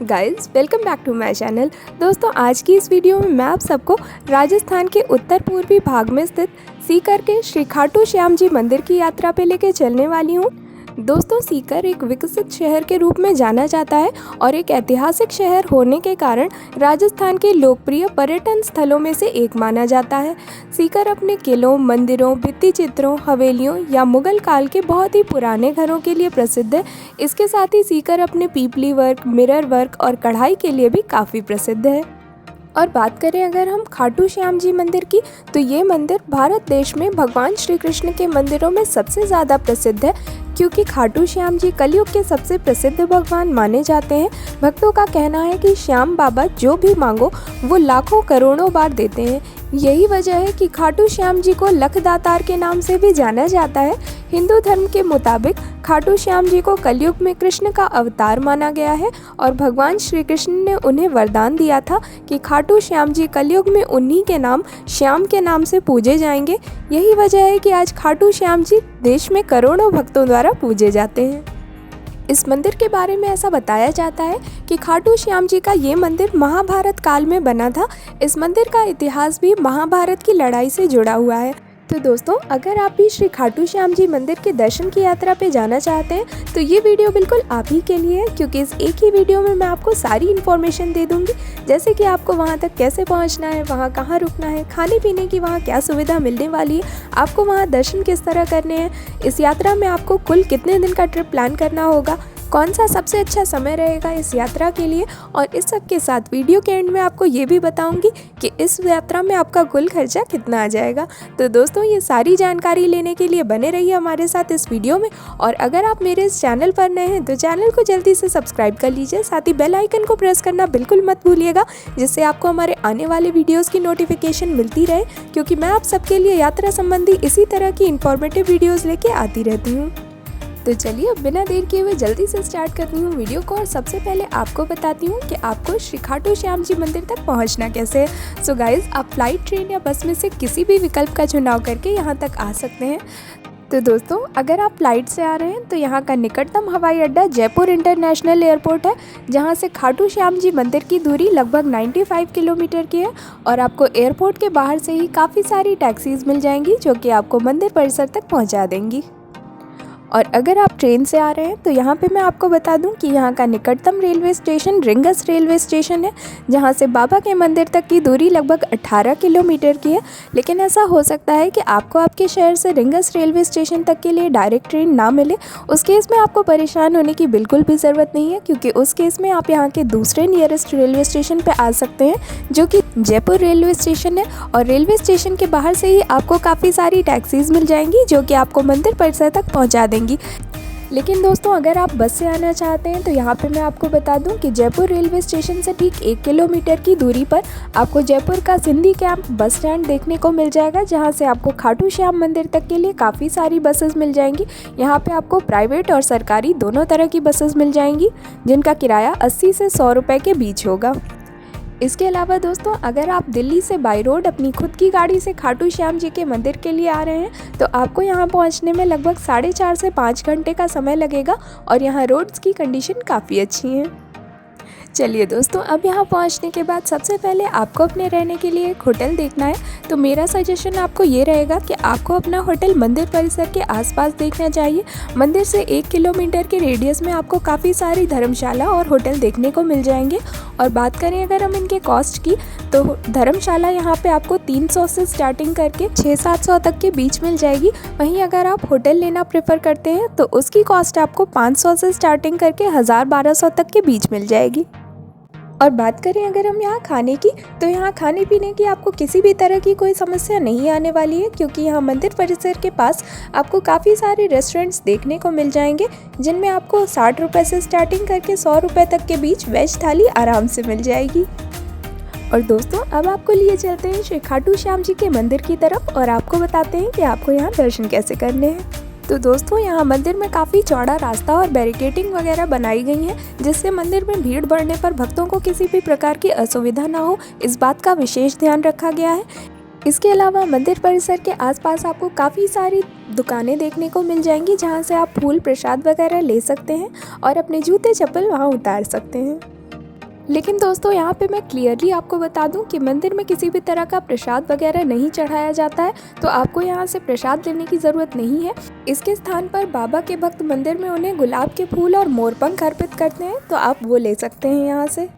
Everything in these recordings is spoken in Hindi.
Guys welcome back to my channel. दोस्तों आज की इस वीडियो में मैं आप सबको राजस्थान के उत्तर पूर्वी भाग में स्थित सीकर के श्री खाटू श्याम जी मंदिर की यात्रा पे लेके चलने वाली हूँ। दोस्तों सीकर एक विकसित शहर के रूप में जाना जाता है और एक ऐतिहासिक शहर होने के कारण राजस्थान के लोकप्रिय पर्यटन स्थलों में से एक माना जाता है। सीकर अपने किलों, मंदिरों, भित्ति चित्रों, हवेलियों या मुगल काल के बहुत ही पुराने घरों के लिए प्रसिद्ध है। इसके साथ ही सीकर अपने पीपली वर्क, मिरर वर्क और कढ़ाई के लिए भी काफ़ी प्रसिद्ध है। और बात करें अगर हम खाटू श्याम जी मंदिर की, तो ये मंदिर भारत देश में भगवान श्री कृष्ण के मंदिरों में सबसे ज़्यादा प्रसिद्ध है, क्योंकि खाटू श्याम जी कलयुग के सबसे प्रसिद्ध भगवान माने जाते हैं। भक्तों का कहना है कि श्याम बाबा जो भी मांगो वो लाखों करोड़ों बार देते हैं। यही वजह है कि खाटू श्याम जी को लखदातार के नाम से भी जाना जाता है। हिंदू धर्म के मुताबिक खाटू श्याम जी को कलयुग में कृष्ण का अवतार माना गया है और भगवान श्री कृष्ण ने उन्हें वरदान दिया था कि खाटू श्याम जी कलयुग में उन्हीं के नाम श्याम के नाम से पूजे जाएंगे। यही वजह है कि आज खाटू श्याम जी देश में करोड़ों भक्तों द्वारा पूजे जाते हैं। इस मंदिर के बारे में ऐसा बताया जाता है कि खाटू श्याम जी का ये मंदिर महाभारत काल में बना था। इस मंदिर का इतिहास भी महाभारत की लड़ाई से जुड़ा हुआ है। तो दोस्तों अगर आप भी श्री खाटू श्याम जी मंदिर के दर्शन की यात्रा पे जाना चाहते हैं तो ये वीडियो बिल्कुल आप ही के लिए है, क्योंकि इस एक ही वीडियो में मैं आपको सारी इन्फॉर्मेशन दे दूंगी, जैसे कि आपको वहाँ तक कैसे पहुँचना है, वहाँ कहाँ रुकना है, खाने पीने की वहाँ क्या सुविधा मिलने वाली है, आपको वहाँ दर्शन किस तरह करने हैं, इस यात्रा में आपको कुल कितने दिन का ट्रिप प्लान करना होगा, कौन सा सबसे अच्छा समय रहेगा इस यात्रा के लिए, और इस सब के साथ वीडियो के एंड में आपको ये भी बताऊंगी कि इस यात्रा में आपका कुल खर्चा कितना आ जाएगा। तो दोस्तों ये सारी जानकारी लेने के लिए बने रहिए हमारे साथ इस वीडियो में। और अगर आप मेरे इस चैनल पर नए हैं तो चैनल को जल्दी से सब्सक्राइब कर लीजिए, साथ ही बेल आइकन को प्रेस करना बिल्कुल मत भूलिएगा, जिससे आपको हमारे आने वाले वीडियोज़ की नोटिफिकेशन मिलती रहे, क्योंकि मैं आप सबके लिए यात्रा संबंधी इसी तरह की इन्फॉर्मेटिव वीडियोज़ लेके आती रहती हूँ। तो चलिए अब बिना देर किए हुए जल्दी से स्टार्ट करती हूँ वीडियो को। और सबसे पहले आपको बताती हूँ कि आपको श्री खाटू श्याम जी मंदिर तक पहुँचना कैसे है। सो गाइज़ आप फ्लाइट, ट्रेन या बस में से किसी भी विकल्प का चुनाव करके यहाँ तक आ सकते हैं। तो दोस्तों अगर आप फ्लाइट से आ रहे हैं तो यहाँ का निकटतम हवाई अड्डा जयपुर इंटरनेशनल एयरपोर्ट है, जहाँ से खाटू श्याम जी मंदिर की दूरी लगभग 95 किलोमीटर की है। और आपको एयरपोर्ट के बाहर से ही काफ़ी सारी टैक्सीज़ मिल जाएंगी जो कि आपको मंदिर परिसर तक पहुँचा देंगी। और अगर आप ट्रेन से आ रहे हैं तो यहाँ पे मैं आपको बता दूं कि यहाँ का निकटतम railway station rings railway station है, जहाँ से बाबा के मंदिर तक की दूरी लगभग 18 किलोमीटर की है। लेकिन ऐसा हो सकता है कि आपको आपके शहर से रिंगस रेलवे स्टेशन तक के लिए डायरेक्ट ट्रेन ना मिले। उस केस में आपको परेशान होने की बिल्कुल भी ज़रूरत नहीं है, क्योंकि उस केस में आप यहाँ के दूसरे नियरेस्ट रेलवे स्टेशन पर आ सकते हैं, जो कि जयपुर रेलवे स्टेशन है। और रेलवे स्टेशन के बाहर से ही आपको काफ़ी सारी टैक्सीज़ मिल जाएंगी जो कि आपको मंदिर परिसर तक पहुँचा देंगी। लेकिन दोस्तों अगर आप बस से आना चाहते हैं तो यहाँ पे मैं आपको बता दूं कि जयपुर रेलवे स्टेशन से ठीक 1 किलोमीटर की दूरी पर आपको जयपुर का सिंधी कैंप बस स्टैंड देखने को मिल जाएगा, जहाँ से आपको खाटू श्याम मंदिर तक के लिए काफ़ी सारी बसेस मिल जाएंगी। यहाँ पे आपको प्राइवेट और सरकारी दोनों तरह की बसेस मिल जाएंगी, जिनका किराया 80 से 100 रुपये के बीच होगा। इसके अलावा दोस्तों अगर आप दिल्ली से बाई रोड अपनी खुद की गाड़ी से खाटू श्याम जी के मंदिर के लिए आ रहे हैं तो आपको यहाँ पहुँचने में लगभग 4.5 से 5 घंटे का समय लगेगा। और यहाँ रोड्स की कंडीशन काफ़ी अच्छी है। चलिए दोस्तों अब यहाँ पहुँचने के बाद सबसे पहले आपको अपने रहने के लिए एक होटल देखना है। तो मेरा सजेशन आपको ये रहेगा कि आपको अपना होटल मंदिर परिसर के आसपास देखना चाहिए। मंदिर से 1 किलोमीटर के रेडियस में आपको काफ़ी सारी धर्मशाला और होटल देखने को मिल जाएंगे। और बात करें अगर हम इनके कॉस्ट की, तो धर्मशाला यहाँ पे आपको 300 से स्टार्टिंग करके 600-700 तक के बीच मिल जाएगी। वहीं अगर आप होटल लेना प्रेफर करते हैं तो उसकी कॉस्ट आपको 500 से स्टार्टिंग करके 1000-1200 तक के बीच मिल जाएगी। और बात करें अगर हम यहाँ खाने की, तो यहाँ खाने पीने की आपको किसी भी तरह की कोई समस्या नहीं आने वाली है, क्योंकि यहाँ मंदिर परिसर के पास आपको काफ़ी सारे रेस्टोरेंट्स देखने को मिल जाएंगे, जिनमें आपको 60 रुपये से स्टार्टिंग करके 100 रुपये तक के बीच वेज थाली आराम से मिल जाएगी। और दोस्तों अब आपको लिए चलते हैं श्री खाटू श्याम जी के मंदिर की तरफ और आपको बताते हैं कि आपको यहाँ दर्शन कैसे करने हैं। तो दोस्तों यहाँ मंदिर में काफ़ी चौड़ा रास्ता और बैरिकेडिंग वगैरह बनाई गई है, जिससे मंदिर में भीड़ बढ़ने पर भक्तों को किसी भी प्रकार की असुविधा ना हो, इस बात का विशेष ध्यान रखा गया है। इसके अलावा मंदिर परिसर के आसपास आपको काफ़ी सारी दुकानें देखने को मिल जाएंगी, जहाँ से आप फूल प्रसाद वगैरह ले सकते हैं और अपने जूते चप्पल वहाँ उतार सकते हैं। लेकिन दोस्तों यहाँ पे मैं क्लियरली आपको बता दूं कि मंदिर में किसी भी तरह का प्रसाद वगैरह नहीं चढ़ाया जाता है, तो आपको यहाँ से प्रसाद लेने की ज़रूरत नहीं है। इसके स्थान पर बाबा के भक्त मंदिर में उन्हें गुलाब के फूल और मोरपंख अर्पित करते हैं, तो आप वो ले सकते हैं यहाँ से।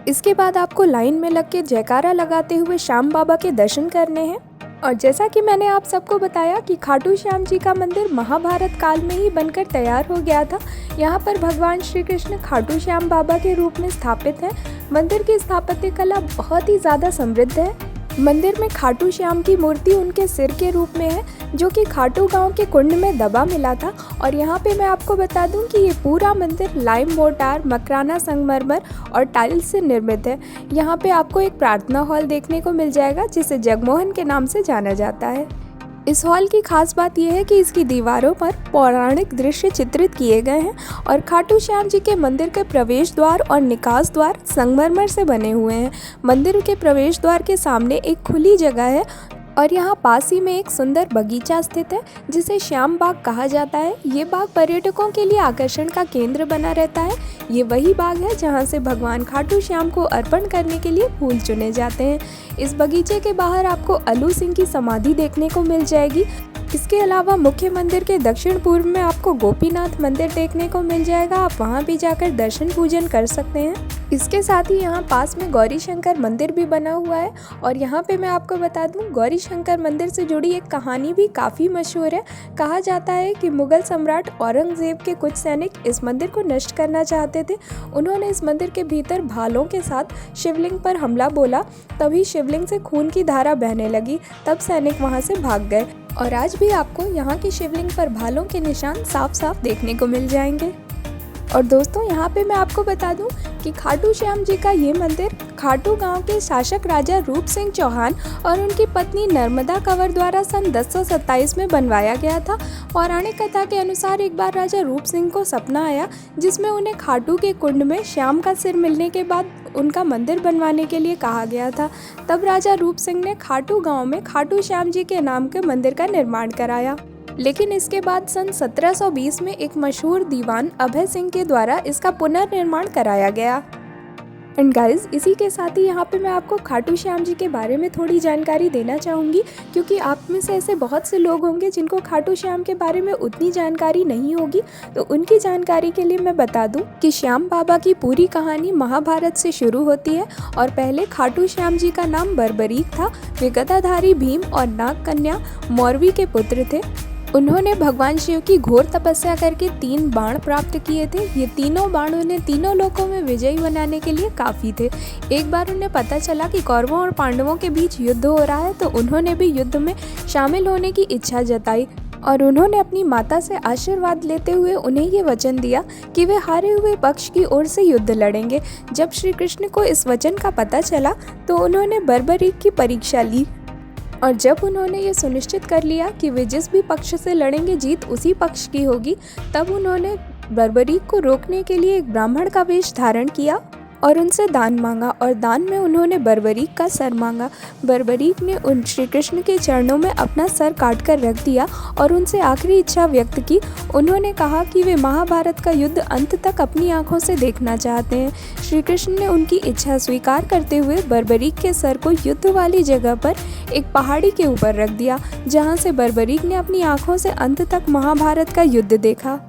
इसके बाद आपको लाइन में लग के जयकारा लगाते हुए श्याम बाबा के दर्शन करने हैं। और जैसा कि मैंने आप सबको बताया कि खाटू श्याम जी का मंदिर महाभारत काल में ही बनकर तैयार हो गया था। यहाँ पर भगवान श्री कृष्ण खाटू श्याम बाबा के रूप में स्थापित हैं। मंदिर की स्थापत्य कला बहुत ही ज़्यादा समृद्ध है। मंदिर में खाटू श्याम की मूर्ति उनके सिर के रूप में है, जो कि खाटू गांव के कुंड में दबा मिला था। और यहाँ पे मैं आपको बता दूं कि ये पूरा मंदिर लाइम मोर्टार, मकराना संगमरमर और टाइल्स से निर्मित है। यहाँ पे आपको एक प्रार्थना हॉल देखने को मिल जाएगा, जिसे जगमोहन के नाम से जाना जाता है। इस हॉल की खास बात यह है कि इसकी दीवारों पर पौराणिक दृश्य चित्रित किए गए हैं और खाटू श्याम जी के मंदिर के प्रवेश द्वार और निकास द्वार संगमरमर से बने हुए हैं। मंदिर के प्रवेश द्वार के सामने एक खुली जगह है और यहाँ पास ही में एक सुंदर बगीचा स्थित है, जिसे श्याम बाग कहा जाता है। ये बाग पर्यटकों के लिए आकर्षण का केंद्र बना रहता है। ये वही बाग है जहाँ से भगवान खाटू श्याम को अर्पण करने के लिए फूल चुने जाते हैं। इस बगीचे के बाहर आपको अलू सिंह की समाधि देखने को मिल जाएगी। इसके अलावा मुख्य मंदिर के दक्षिण पूर्व में आपको गोपीनाथ मंदिर देखने को मिल जाएगा। आप वहां भी जाकर दर्शन पूजन कर सकते हैं। इसके साथ ही यहाँ पास में गौरी शंकर मंदिर भी बना हुआ है और यहाँ पे मैं आपको बता दूं, गौरी शंकर मंदिर से जुड़ी एक कहानी भी काफ़ी मशहूर है। कहा जाता है कि मुगल सम्राट औरंगजेब के कुछ सैनिक इस मंदिर को नष्ट करना चाहते थे। उन्होंने इस मंदिर के भीतर भालों के साथ शिवलिंग पर हमला बोला, तभी शिवलिंग से खून की धारा बहने लगी। तब सैनिक वहाँ से भाग गए और आज भी आपको यहाँ की शिवलिंग पर भालों के निशान साफ साफ देखने को मिल जाएंगे। और दोस्तों यहाँ पे मैं आपको बता दूं कि खाटू श्याम जी का ये मंदिर खाटू गांव के शासक राजा रूप सिंह चौहान और उनकी पत्नी नर्मदा कंवर द्वारा सन 1027 में बनवाया गया था। पौराणिक कथा के अनुसार एक बार राजा रूप सिंह को सपना आया, जिसमें उन्हें खाटू के कुंड में श्याम का सिर मिलने के बाद उनका मंदिर बनवाने के लिए कहा गया था। तब राजा रूप सिंह ने खाटू गांव में खाटू श्याम जी के नाम के मंदिर का निर्माण कराया। लेकिन इसके बाद सन 1720 में एक मशहूर दीवान अभय सिंह के द्वारा इसका पुनर्निर्माण कराया गया। एंड गाइज, इसी के साथ ही यहाँ पे मैं आपको खाटू श्याम जी के बारे में थोड़ी जानकारी देना चाहूँगी, क्योंकि आप में से ऐसे बहुत से लोग होंगे जिनको खाटू श्याम के बारे में उतनी जानकारी नहीं होगी। तो उनकी जानकारी के लिए मैं बता दूं कि श्याम बाबा की पूरी कहानी महाभारत से शुरू होती है और पहले खाटू श्याम जी का नाम बर्बरीक था। वे गदाधारी भीम और नाग कन्या मौरवी के पुत्र थे। उन्होंने भगवान शिव की घोर तपस्या करके 3 बाण प्राप्त किए थे। ये तीनों बाण उन्हें तीनों लोकों में विजयी बनाने के लिए काफ़ी थे। एक बार उन्हें पता चला कि कौरवों और पांडवों के बीच युद्ध हो रहा है, तो उन्होंने भी युद्ध में शामिल होने की इच्छा जताई और उन्होंने अपनी माता से आशीर्वाद लेते हुए उन्हें ये वचन दिया कि वे हारे हुए पक्ष की ओर से युद्ध लड़ेंगे। जब श्री कृष्ण को इस वचन का पता चला तो उन्होंने बर्बरीक की परीक्षा ली और जब उन्होंने ये सुनिश्चित कर लिया कि वे जिस भी पक्ष से लड़ेंगे जीत उसी पक्ष की होगी, तब उन्होंने बर्बरीक को रोकने के लिए एक ब्राह्मण का वेश धारण किया और उनसे दान मांगा और दान में उन्होंने बर्बरीक का सर मांगा। बर्बरीक ने उन श्री कृष्ण के चरणों में अपना सर काट कर रख दिया और उनसे आखिरी इच्छा व्यक्त की। उन्होंने कहा कि वे महाभारत का युद्ध अंत तक अपनी आंखों से देखना चाहते हैं। श्री कृष्ण ने उनकी इच्छा स्वीकार करते हुए बर्बरीक के सर को युद्ध वाली जगह पर एक पहाड़ी के ऊपर रख दिया, जहाँ से बर्बरीक ने अपनी आंखों से अंत तक महाभारत का युद्ध देखा।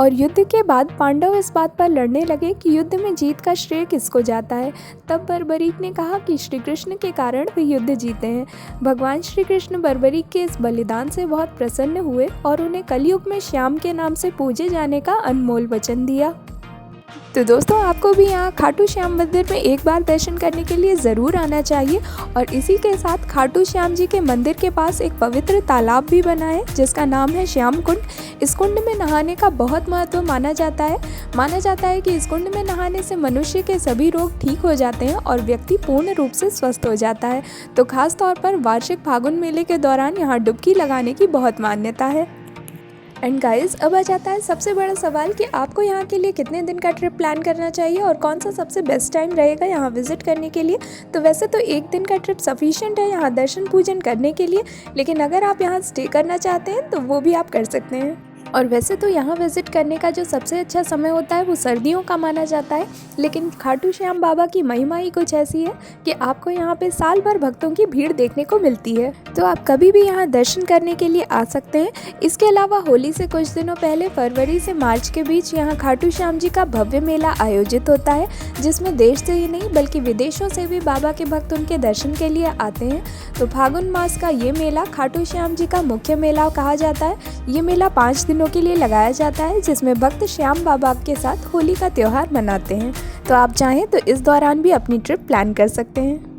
और युद्ध के बाद पांडव इस बात पर लड़ने लगे कि युद्ध में जीत का श्रेय किसको जाता है। तब बर्बरीक ने कहा कि श्री कृष्ण के कारण वे युद्ध जीते हैं। भगवान श्री कृष्ण बर्बरीक के इस बलिदान से बहुत प्रसन्न हुए और उन्हें कलयुग में श्याम के नाम से पूजे जाने का अनमोल वचन दिया। तो दोस्तों, आपको भी यहाँ खाटू श्याम मंदिर में एक बार दर्शन करने के लिए ज़रूर आना चाहिए। और इसी के साथ खाटू श्याम जी के मंदिर के पास एक पवित्र तालाब भी बना है, जिसका नाम है श्याम कुंड। इस कुंड में नहाने का बहुत महत्व माना जाता है कि इस कुंड में नहाने से मनुष्य के सभी रोग ठीक हो जाते हैं और व्यक्ति पूर्ण रूप से स्वस्थ हो जाता है। तो खास तौर पर वार्षिक फागुन मेले के दौरान यहाँ डुबकी लगाने की बहुत मान्यता है। एंड गाइस, अब आ जाता है सबसे बड़ा सवाल कि आपको यहाँ के लिए कितने दिन का ट्रिप प्लान करना चाहिए और कौन सा सबसे बेस्ट टाइम रहेगा यहाँ विजिट करने के लिए। तो वैसे तो 1 दिन का ट्रिप सफिशिएंट है यहाँ दर्शन पूजन करने के लिए, लेकिन अगर आप यहाँ स्टे करना चाहते हैं तो वो भी आप कर सकते हैं। और वैसे तो यहाँ विज़िट करने का जो सबसे अच्छा समय होता है वो सर्दियों का माना जाता है, लेकिन खाटू श्याम बाबा की महिमा ही कुछ ऐसी है कि आपको यहाँ पे साल भर भक्तों की भीड़ देखने को मिलती है। तो आप कभी भी यहाँ दर्शन करने के लिए आ सकते हैं। इसके अलावा होली से कुछ दिनों पहले फरवरी से मार्च के बीच यहाँ खाटू श्याम जी का भव्य मेला आयोजित होता है, जिसमें देश से ही नहीं बल्कि विदेशों से भी बाबा के भक्त उनके दर्शन के लिए आते हैं। तो फागुन मास का ये मेला खाटू श्याम जी का मुख्य मेला कहा जाता है। ये मेला 5 दिनों के लिए लगाया जाता है, जिसमें भक्त श्याम बाबा के साथ होली का त्यौहार मनाते हैं। तो आप चाहें तो इस दौरान भी अपनी ट्रिप प्लान कर सकते हैं।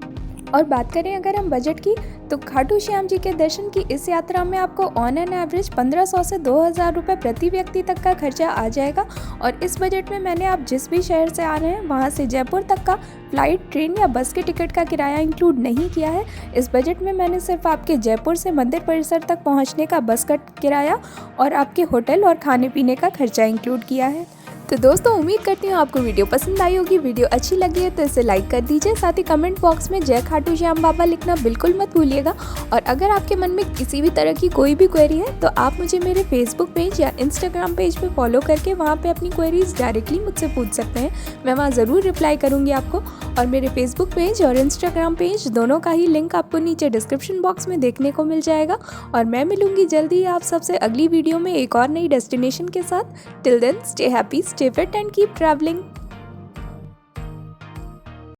और बात करें अगर हम बजट की, तो खाटू श्याम जी के दर्शन की इस यात्रा में आपको ऑन एन एवरेज 1500 से 2000 रुपये प्रति व्यक्ति तक का खर्चा आ जाएगा। और इस बजट में मैंने आप जिस भी शहर से आ रहे हैं वहाँ से जयपुर तक का फ्लाइट, ट्रेन या बस के टिकट का किराया इंक्लूड नहीं किया है। इस बजट में मैंने सिर्फ आपके जयपुर से मंदिर परिसर तक पहुँचने का बस का किराया और आपके होटल और खाने पीने का खर्चा इंक्लूड किया है। तो दोस्तों उम्मीद करती हूँ आपको वीडियो पसंद आई होगी। वीडियो अच्छी लगी है तो इसे लाइक कर दीजिए, साथ ही कमेंट बॉक्स में जय खाटू श्याम बाबा लिखना बिल्कुल मत भूलिएगा। और अगर आपके मन में किसी भी तरह की कोई भी क्वेरी है तो आप मुझे मेरे फेसबुक पेज या इंस्टाग्राम पेज पे फॉलो करके वहाँ पे अपनी क्वेरीज डायरेक्टली मुझसे पूछ सकते हैं। मैं वहाँ ज़रूर रिप्लाई करूँगी आपको। और मेरे फेसबुक पेज और इंस्टाग्राम पेज दोनों का ही लिंक आपको नीचे डिस्क्रिप्शन बॉक्स में देखने को मिल जाएगा। और मैं मिलूँगी जल्दी ही आप सबसे अगली वीडियो में एक और नई डेस्टिनेशन के साथ। Till then stay happy, stay fit and keep travelling.